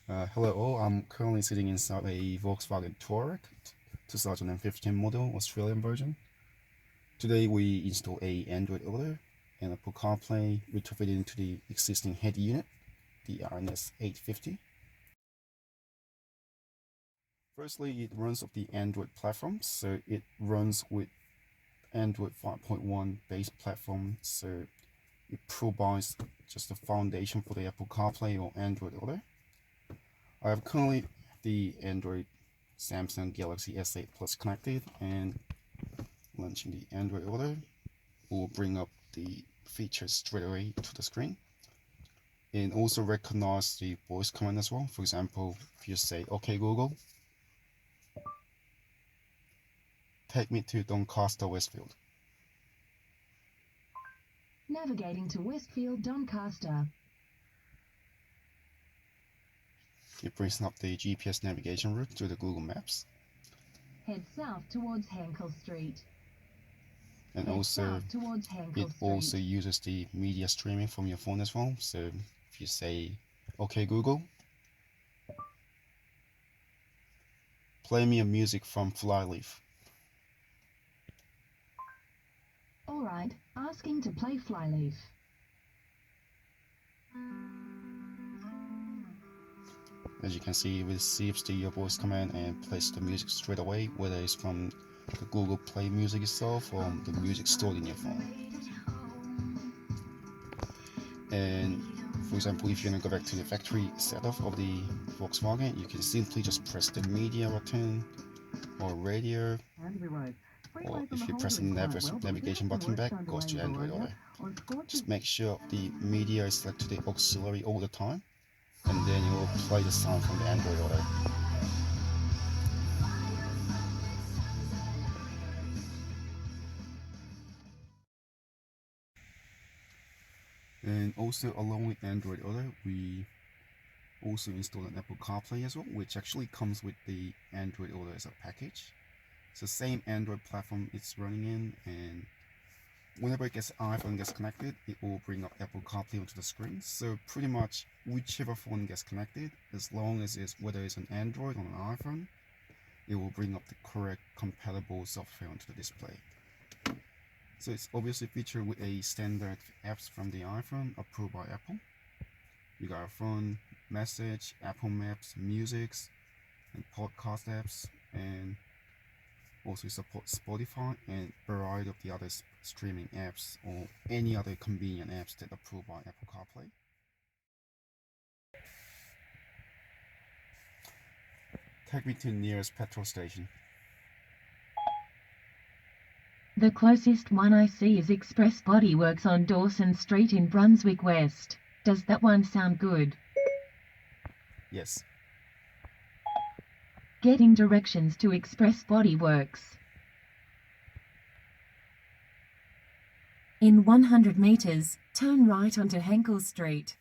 Hello all, I'm currently sitting inside a Volkswagen Touareg 2015 model Australian version. Today we install a Android Auto and Apple CarPlay retrofitted into the existing head unit, the RNS 850. Firstly, it runs off the Android platform, so it runs with Android 5.1 base platform, so it provides just a foundation for the Apple CarPlay or Android Auto. I have currently the Android Samsung Galaxy S8 Plus connected, and launching the Android Auto will bring up the features straight away to the screen, and also recognize the voice command as well. For example, if you say "Okay Google, take me to Doncaster Westfield," Navigating to Westfield, Doncaster. it brings up the GPS navigation route to the Google Maps. Head south towards Hankel Street. And Head also south towards Hankel it Street. also uses the media streaming from your phone as well. So if you say "Okay Google, play me a music from Flyleaf," Alright, asking to play Flyleaf. as you can see, it receives the voice command and plays the music straight away, whether it's from the Google Play Music itself or the music stored in your phone. And for example, if you're going to go back to the factory setup of the Volkswagen, you can simply just press the media button or radio, or if you press the navigation button back, it goes to Android Auto. Just make sure the media is set to the auxiliary all the time, and then it will play the sound from the Android Auto. And also along with Android Auto, we also installed an Apple CarPlay as well, which actually comes with the Android Auto as a package. It's the same Android platform it's running in, and whenever iPhone gets connected, it will bring up Apple CarPlay onto the screen. So pretty much whichever phone gets connected, as long as whether it's an Android or an iPhone, it will bring up the correct compatible software onto the display. So it's obviously featured with a standard apps from the iPhone approved by Apple. You got a phone, message, Apple Maps, musics, and podcast apps, and also support Spotify and a variety of the other streaming apps or any other convenient apps that are approved by Apple CarPlay. Take me to the nearest petrol station. The closest one I see is Express Bodyworks on Dawson Street in Brunswick West. Does that one sound good? Yes. Getting directions to Express Bodyworks. In 100 meters, turn right onto Henkel Street.